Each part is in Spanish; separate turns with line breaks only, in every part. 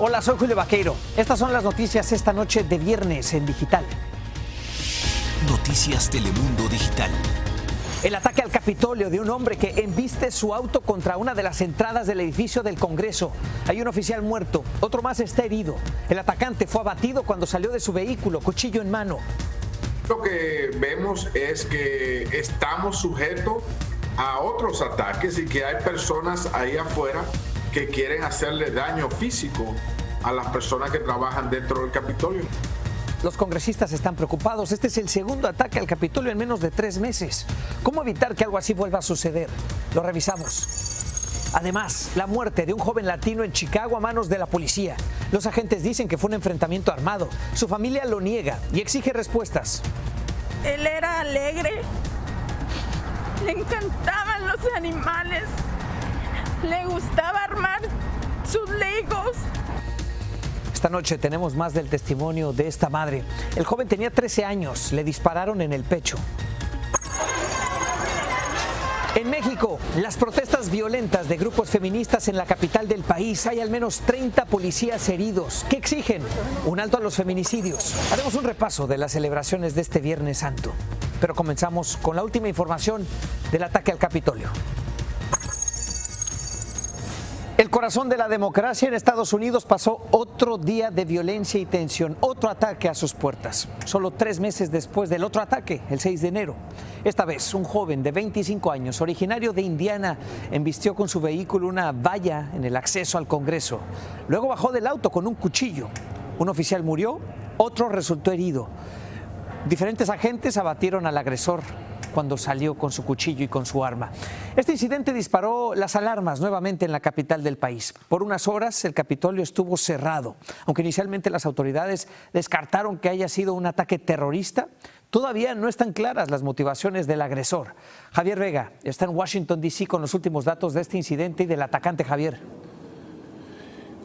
Hola, soy Julio Vaqueiro. Estas son las noticias esta noche de viernes en Digital.
Noticias Telemundo Digital.
El ataque al Capitolio de un hombre que embiste su auto contra una de las entradas del edificio del Congreso. Hay un oficial muerto, otro más está herido. El atacante fue abatido cuando salió de su vehículo, cuchillo en mano.
Lo que vemos es que estamos sujetos a otros ataques y que hay personas ahí afuera que quieren hacerle daño físico a las personas que trabajan dentro del Capitolio.
Los congresistas están preocupados. Este es el segundo ataque al Capitolio en menos de 3 meses. ¿Cómo evitar que algo así vuelva a suceder? Lo revisamos. Además, la muerte de un joven latino en Chicago a manos de la policía. Los agentes dicen que fue un enfrentamiento armado. Su familia lo niega y exige respuestas.
Él era alegre, le encantaban los animales, le gustaba armar sus legos.
Esta noche tenemos más del testimonio de esta madre. El joven tenía 13 años, le dispararon en el pecho. En México, las protestas violentas de grupos feministas en la capital del país. Hay al menos 30 policías heridos. ¿Qué exigen? Un alto a los feminicidios. Haremos un repaso de las celebraciones de este Viernes Santo. Pero comenzamos con la última información del ataque al Capitolio. El corazón de la democracia en Estados Unidos pasó otro día de violencia y tensión, otro ataque a sus puertas. Solo 3 meses después del otro ataque, el 6 de enero. Esta vez, un joven de 25 años, originario de Indiana, embistió con su vehículo una valla en el acceso al Congreso. Luego bajó del auto con un cuchillo. Un oficial murió, otro resultó herido. Diferentes agentes abatieron al agresor cuando salió con su cuchillo y con su arma. Este incidente disparó las alarmas nuevamente en la capital del país. Por unas horas el Capitolio estuvo cerrado. Aunque inicialmente las autoridades descartaron que haya sido un ataque terrorista, todavía no están claras las motivaciones del agresor. Javier Vega está en Washington, D.C. con los últimos datos de este incidente y del atacante. Javier.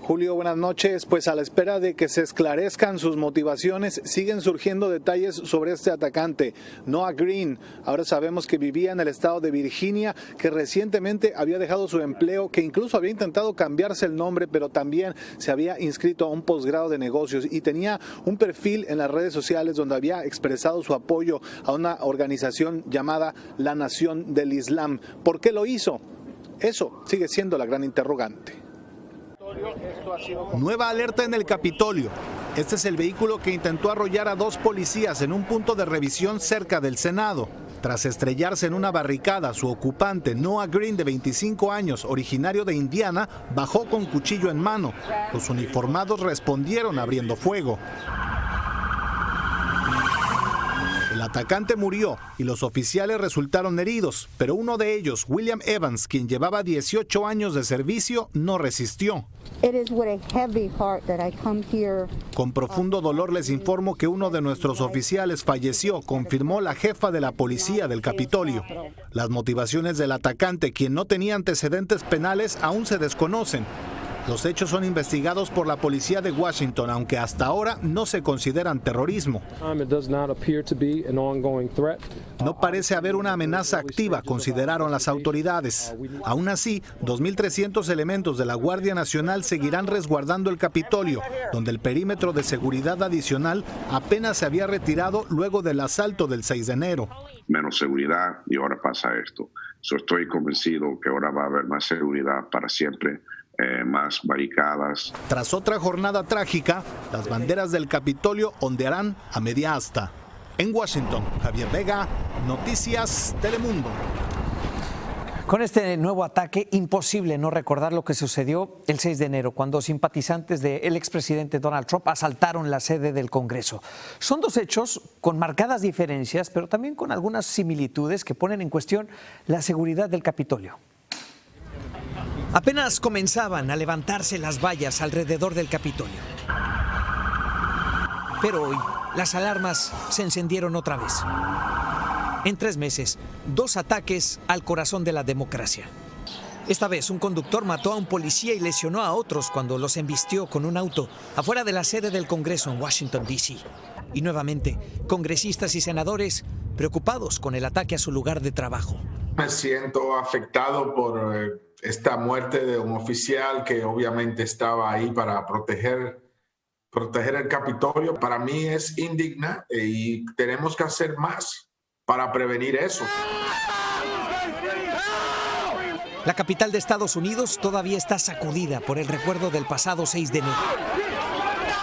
Julio, buenas noches. Pues a la espera de que se esclarezcan sus motivaciones, siguen surgiendo detalles sobre este atacante, Noah Green. Ahora sabemos que vivía en el estado de Virginia, que recientemente había dejado su empleo, que incluso había intentado cambiarse el nombre, pero también se había inscrito a un posgrado de negocios y tenía un perfil en las redes sociales donde había expresado su apoyo a una organización llamada La Nación del Islam. ¿Por qué lo hizo? Eso sigue siendo la gran interrogante.
Nueva alerta en el Capitolio. Este es el vehículo que intentó arrollar a 2 policías en un punto de revisión cerca del Senado. Tras estrellarse en una barricada, su ocupante, Noah Green, de 25 años, originario de Indiana, bajó con cuchillo en mano. Los uniformados respondieron abriendo fuego. El atacante murió y los oficiales resultaron heridos, pero uno de ellos, William Evans, quien llevaba 18 años de servicio, no resistió. Con profundo dolor les informo que uno de nuestros oficiales falleció, confirmó la jefa de la policía del Capitolio. Las motivaciones del atacante, quien no tenía antecedentes penales, aún se desconocen. Los hechos son investigados por la policía de Washington, aunque hasta ahora no se consideran terrorismo. No parece haber una amenaza activa, consideraron las autoridades. Aún así, 2.300 elementos de la Guardia Nacional seguirán resguardando el Capitolio, donde el perímetro de seguridad adicional apenas se había retirado luego del asalto del 6 de enero.
Menos seguridad y ahora pasa esto. Estoy convencido que ahora va a haber más seguridad para siempre. Más barricadas.
Tras otra jornada trágica, las banderas del Capitolio ondearán a media asta. En Washington, Javier Vega, Noticias Telemundo.
Con este nuevo ataque, imposible no recordar lo que sucedió el 6 de enero, cuando simpatizantes del expresidente Donald Trump asaltaron la sede del Congreso. Son 2 hechos con marcadas diferencias, pero también con algunas similitudes que ponen en cuestión la seguridad del Capitolio. Apenas comenzaban a levantarse las vallas alrededor del Capitolio. Pero hoy, las alarmas se encendieron otra vez. En 3 meses, 2 ataques al corazón de la democracia. Esta vez, un conductor mató a un policía y lesionó a otros cuando los embistió con un auto afuera de la sede del Congreso en Washington, D.C. Y nuevamente, congresistas y senadores preocupados con el ataque a su lugar de trabajo.
Me siento afectado por esta muerte de un oficial que obviamente estaba ahí para proteger el Capitolio. Para mí es indigna y tenemos que hacer más para prevenir eso.
La capital de Estados Unidos todavía está sacudida por el recuerdo del pasado 6 de enero,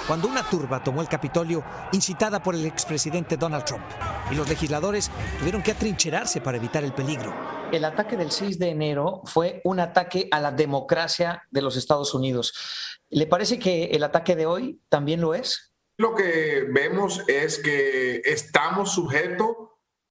cuando una turba tomó el Capitolio incitada por el expresidente Donald Trump, y los legisladores tuvieron que atrincherarse para evitar el peligro. El ataque del 6 de enero fue un ataque a la democracia de los Estados Unidos. ¿Le parece que el ataque de hoy también lo es?
Lo que vemos es que estamos sujetos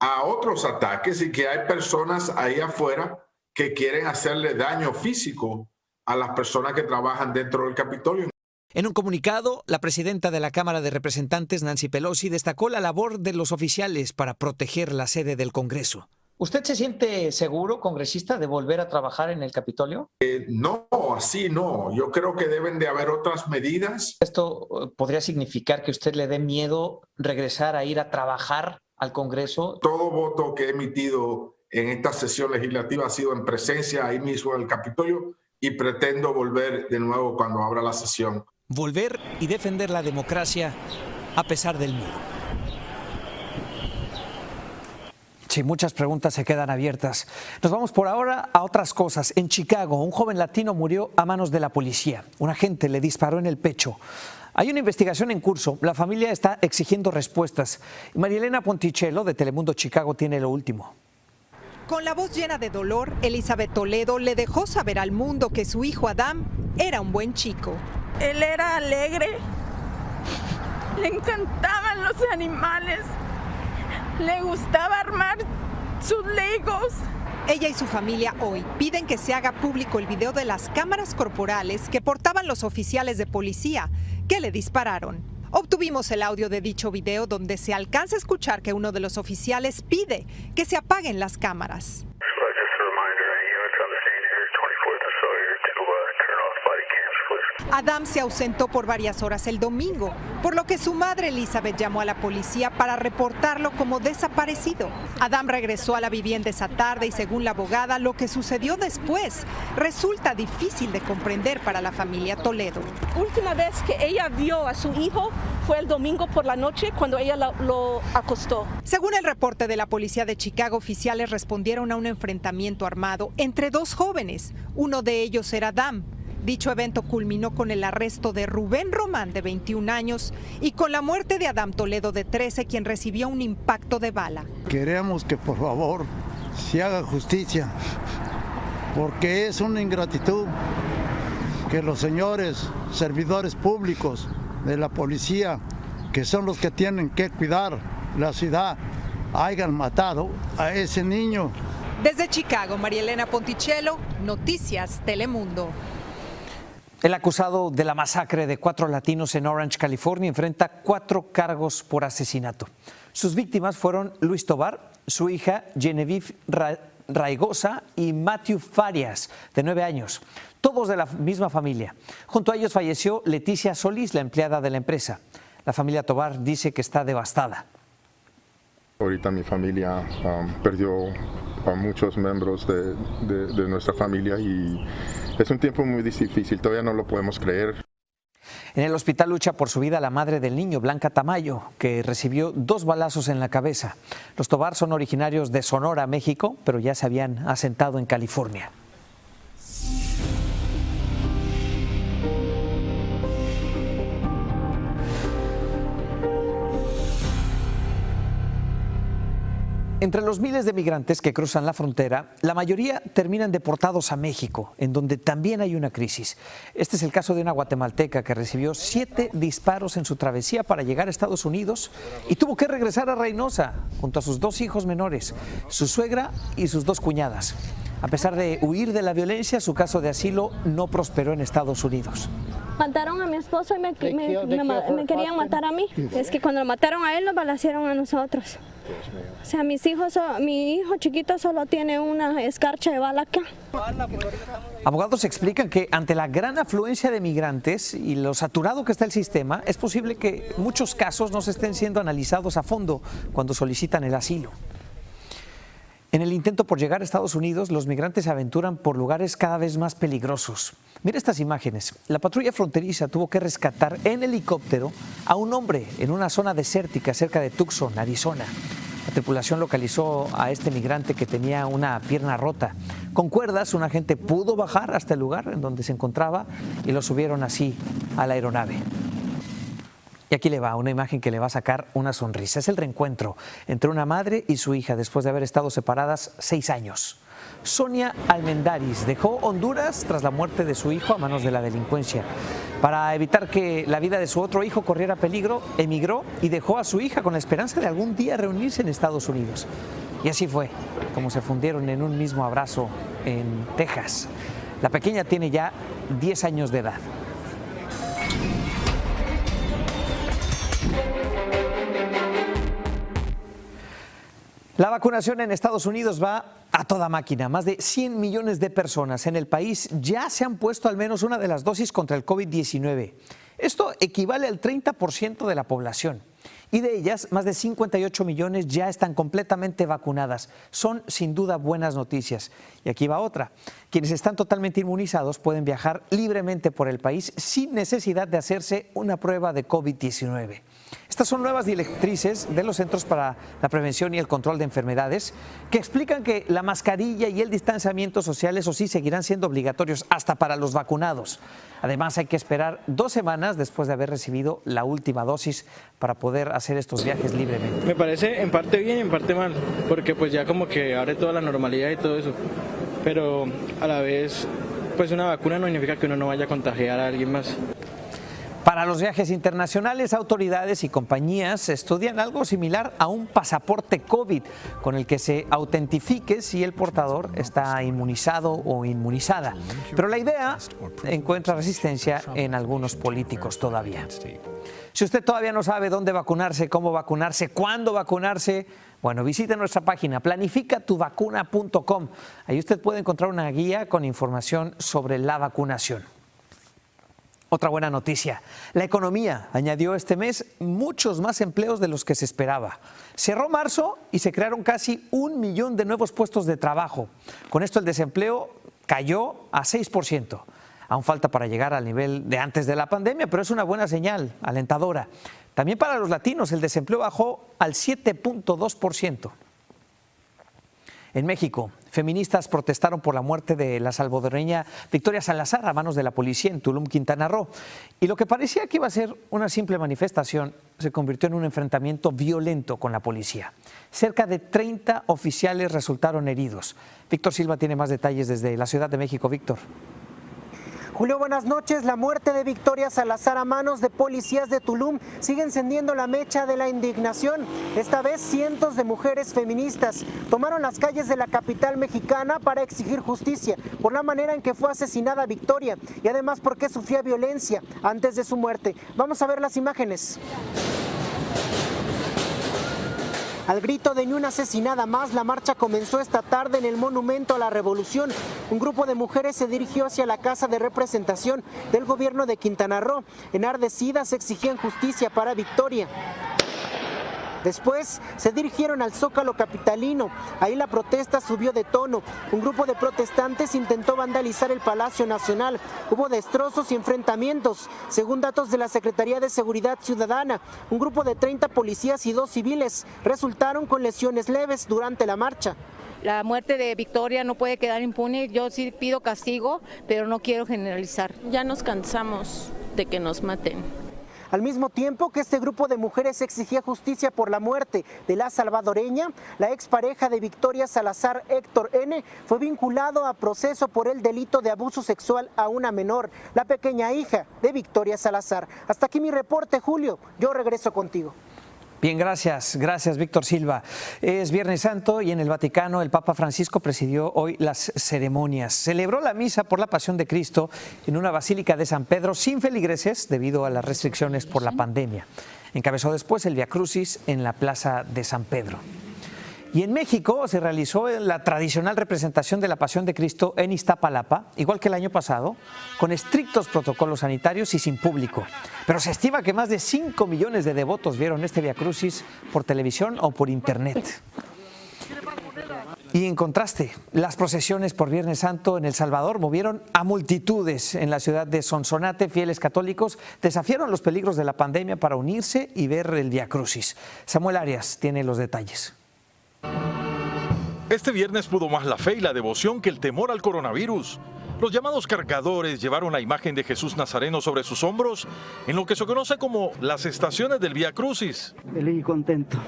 a otros ataques y que hay personas ahí afuera que quieren hacerle daño físico a las personas que trabajan dentro del Capitolio.
En un comunicado, la presidenta de la Cámara de Representantes, Nancy Pelosi, destacó la labor de los oficiales para proteger la sede del Congreso. ¿Usted se siente seguro, congresista, de volver a trabajar en el Capitolio?
No, así no. Yo creo que deben de haber otras medidas.
¿Esto podría significar que a usted le dé miedo regresar a ir a trabajar al Congreso?
Todo voto que he emitido en esta sesión legislativa ha sido en presencia ahí mismo en el Capitolio y pretendo volver de nuevo cuando abra la sesión.
Volver y defender la democracia a pesar del miedo. Sí, muchas preguntas se quedan abiertas. Nos vamos por ahora a otras cosas. En Chicago, un joven latino murió a manos de la policía. Un agente le disparó en el pecho. Hay una investigación en curso. La familia está exigiendo respuestas. María Elena Ponticello, de Telemundo Chicago, tiene lo último.
Con la voz llena de dolor, Elizabeth Toledo le dejó saber al mundo que su hijo Adam era un buen chico.
Él era alegre, le encantaban los animales, le gustaba armar sus legos.
Ella y su familia hoy piden que se haga público el video de las cámaras corporales que portaban los oficiales de policía que le dispararon. Obtuvimos el audio de dicho video donde se alcanza a escuchar que uno de los oficiales pide que se apaguen las cámaras. Adam se ausentó por varias horas el domingo, por lo que su madre Elizabeth llamó a la policía para reportarlo como desaparecido. Adam regresó a la vivienda esa tarde y, según la abogada, lo que sucedió después resulta difícil de comprender para la familia Toledo.
Última vez que ella vio a su hijo fue el domingo por la noche cuando ella lo acostó.
Según el reporte de la policía de Chicago, oficiales respondieron a un enfrentamiento armado entre dos jóvenes. Uno de ellos era Adam. Dicho evento culminó con el arresto de Rubén Román, de 21 años, y con la muerte de Adam Toledo, de 13, quien recibió un impacto de bala.
Queremos que por favor se haga justicia, porque es una ingratitud que los señores servidores públicos de la policía, que son los que tienen que cuidar la ciudad, hayan matado a ese niño.
Desde Chicago, María Elena Ponticello, Noticias Telemundo.
El acusado de la masacre de 4 latinos en Orange, California, enfrenta 4 cargos por asesinato. Sus víctimas fueron Luis Tovar, su hija Genevieve Raigosa y Matthew Farias, de 9 años, todos de la misma familia. Junto a ellos falleció Leticia Solís, la empleada de la empresa. La familia Tovar dice que está devastada.
Ahorita mi familia perdió a muchos miembros de nuestra familia y es un tiempo muy difícil, todavía no lo podemos creer.
En el hospital lucha por su vida la madre del niño, Blanca Tamayo, que recibió 2 balazos en la cabeza. Los Tovar son originarios de Sonora, México, pero ya se habían asentado en California. Entre los miles de migrantes que cruzan la frontera, la mayoría terminan deportados a México, en donde también hay una crisis. Este es el caso de una guatemalteca que recibió 7 disparos en su travesía para llegar a Estados Unidos y tuvo que regresar a Reynosa junto a sus 2 hijos menores, su suegra y sus 2 cuñadas. A pesar de huir de la violencia, su caso de asilo no prosperó en Estados Unidos.
Mataron a mi esposo y me querían matar a mí. Es que cuando lo mataron a él, lo balacearon a nosotros. O sea, mi hijo chiquito solo tiene una escarcha de bala acá.
Abogados explican que ante la gran afluencia de migrantes y lo saturado que está el sistema, es posible que muchos casos no se estén siendo analizados a fondo cuando solicitan el asilo. En el intento por llegar a Estados Unidos, los migrantes se aventuran por lugares cada vez más peligrosos. Mira estas imágenes. La patrulla fronteriza tuvo que rescatar en helicóptero a un hombre en una zona desértica cerca de Tucson, Arizona. La tripulación localizó a este migrante que tenía una pierna rota. Con cuerdas, un agente pudo bajar hasta el lugar en donde se encontraba y lo subieron así a la aeronave. Y aquí le va una imagen que le va a sacar una sonrisa. Es el reencuentro entre una madre y su hija después de haber estado separadas 6 años. Sonia Almendaris dejó Honduras tras la muerte de su hijo a manos de la delincuencia. Para evitar que la vida de su otro hijo corriera peligro, emigró y dejó a su hija con la esperanza de algún día reunirse en Estados Unidos. Y así fue como se fundieron en un mismo abrazo en Texas. La pequeña tiene ya 10 años de edad. La vacunación en Estados Unidos va a toda máquina. Más de 100 millones de personas en el país ya se han puesto al menos una de las dosis contra el COVID-19. Esto equivale al 30% de la población. Y de ellas, más de 58 millones ya están completamente vacunadas. Son sin duda buenas noticias. Y aquí va otra. Quienes están totalmente inmunizados pueden viajar libremente por el país sin necesidad de hacerse una prueba de COVID-19. Estas son nuevas directrices de los Centros para la Prevención y el Control de Enfermedades que explican que la mascarilla y el distanciamiento social, eso sí, seguirán siendo obligatorios hasta para los vacunados. Además, hay que esperar 2 semanas después de haber recibido la última dosis para poder hacer estos viajes libremente.
Me parece en parte bien y en parte mal, porque pues ya como que abre toda la normalidad y todo eso, pero a la vez pues una vacuna no significa que uno no vaya a contagiar a alguien más.
Para los viajes internacionales, autoridades y compañías estudian algo similar a un pasaporte COVID con el que se autentifique si el portador está inmunizado o inmunizada. Pero la idea encuentra resistencia en algunos políticos todavía. Si usted todavía no sabe dónde vacunarse, cómo vacunarse, cuándo vacunarse, bueno, visite nuestra página planificatuvacuna.com. Ahí usted puede encontrar una guía con información sobre la vacunación. Otra buena noticia, la economía añadió este mes muchos más empleos de los que se esperaba. Cerró marzo y se crearon casi 1 millón de nuevos puestos de trabajo. Con esto el desempleo cayó a 6%. Aún falta para llegar al nivel de antes de la pandemia, pero es una buena señal, alentadora. También para los latinos el desempleo bajó al 7.2%. En México, feministas protestaron por la muerte de la salvadoreña Victoria Salazar a manos de la policía en Tulum, Quintana Roo. Y lo que parecía que iba a ser una simple manifestación se convirtió en un enfrentamiento violento con la policía. Cerca de 30 oficiales resultaron heridos. Víctor Silva tiene más detalles desde la Ciudad de México. Víctor.
Julio, buenas noches. La muerte de Victoria Salazar a manos de policías de Tulum sigue encendiendo la mecha de la indignación. Esta vez cientos de mujeres feministas tomaron las calles de la capital mexicana para exigir justicia por la manera en que fue asesinada Victoria y además porque sufría violencia antes de su muerte. Vamos a ver las imágenes. Al grito de ni una asesinada más, la marcha comenzó esta tarde en el Monumento a la Revolución. Un grupo de mujeres se dirigió hacia la Casa de Representación del gobierno de Quintana Roo. Enardecidas exigían justicia para Victoria. Después se dirigieron al Zócalo capitalino. Ahí la protesta subió de tono. Un grupo de protestantes intentó vandalizar el Palacio Nacional. Hubo destrozos y enfrentamientos. Según datos de la Secretaría de Seguridad Ciudadana, un grupo de 30 policías y 2 civiles resultaron con lesiones leves durante la marcha.
La muerte de Victoria no puede quedar impune. Yo sí pido castigo, pero no quiero generalizar.
Ya nos cansamos de que nos maten.
Al mismo tiempo que este grupo de mujeres exigía justicia por la muerte de la salvadoreña, la expareja de Victoria Salazar, Héctor N., fue vinculado a proceso por el delito de abuso sexual a una menor, la pequeña hija de Victoria Salazar. Hasta aquí mi reporte, Julio. Yo regreso contigo.
Bien, gracias Víctor Silva. Es Viernes Santo y en el Vaticano el Papa Francisco presidió hoy las ceremonias. Celebró la misa por la Pasión de Cristo en una basílica de San Pedro sin feligreses debido a las restricciones por la pandemia. Encabezó después el Vía Crucis en la Plaza de San Pedro. Y en México se realizó la tradicional representación de la Pasión de Cristo en Iztapalapa, igual que el año pasado, con estrictos protocolos sanitarios y sin público. Pero se estima que más de 5 millones de devotos vieron este Vía Crucis por televisión o por internet. Y en contraste, las procesiones por Viernes Santo en El Salvador movieron a multitudes en la ciudad de Sonsonate. Fieles católicos desafiaron los peligros de la pandemia para unirse y ver el Vía Crucis. Samuel Arias tiene los detalles.
Este viernes pudo más la fe y la devoción que el temor al coronavirus. Los llamados cargadores llevaron la imagen de Jesús Nazareno sobre sus hombros en lo que se conoce como las estaciones del Vía Crucis.
Feliz y contento.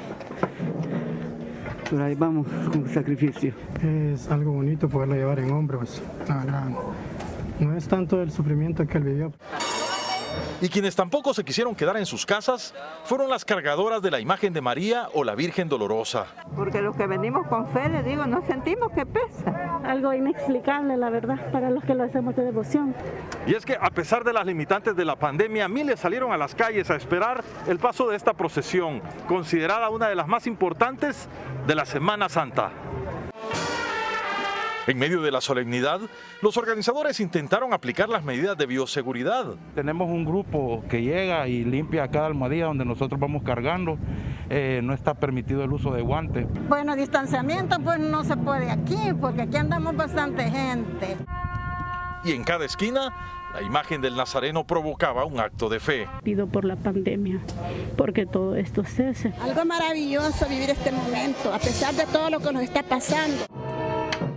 Pero ahí vamos con sacrificio.
Es algo bonito poderlo llevar en hombros. No es tanto el sufrimiento que él vivió.
Y quienes tampoco se quisieron quedar en sus casas fueron las cargadoras de la imagen de María o la Virgen Dolorosa.
Porque los que venimos con fe, les digo, no sentimos que pesa.
Algo inexplicable, la verdad, para los que lo hacemos de devoción.
Y es que a pesar de las limitantes de la pandemia, miles salieron a las calles a esperar el paso de esta procesión, considerada una de las más importantes de la Semana Santa. En medio de la solemnidad, los organizadores intentaron aplicar las medidas de bioseguridad.
Tenemos un grupo que llega y limpia cada almohadilla donde nosotros vamos cargando. No está permitido el uso de guantes.
Bueno, distanciamiento pues no se puede aquí, porque aquí andamos bastante gente.
Y en cada esquina, la imagen del Nazareno provocaba un acto de fe.
Pido por la pandemia, porque todo esto cese.
Algo maravilloso vivir este momento, a pesar de todo lo que nos está pasando.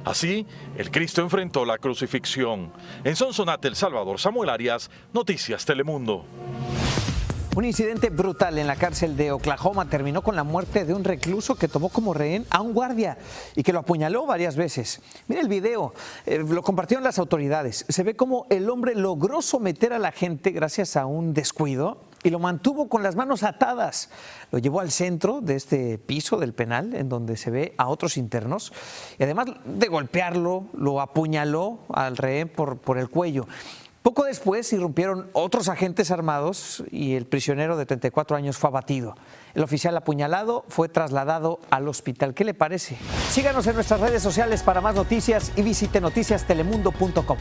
Así, el Cristo enfrentó la crucifixión. En Sonsonate, El Salvador, Samuel Arias, Noticias Telemundo.
Un incidente brutal en la cárcel de Oklahoma terminó con la muerte de un recluso que tomó como rehén a un guardia y que lo apuñaló varias veces. Mira el video, lo compartieron las autoridades. Se ve cómo el hombre logró someter a la gente gracias a un descuido y lo mantuvo con las manos atadas. Lo llevó al centro de este piso del penal, en donde se ve a otros internos, y además de golpearlo, lo apuñaló al rehén por el cuello. Poco después irrumpieron otros agentes armados y el prisionero de 34 años fue abatido. El oficial apuñalado fue trasladado al hospital. ¿Qué le parece? Síganos en nuestras redes sociales para más noticias y visite noticiastelemundo.com.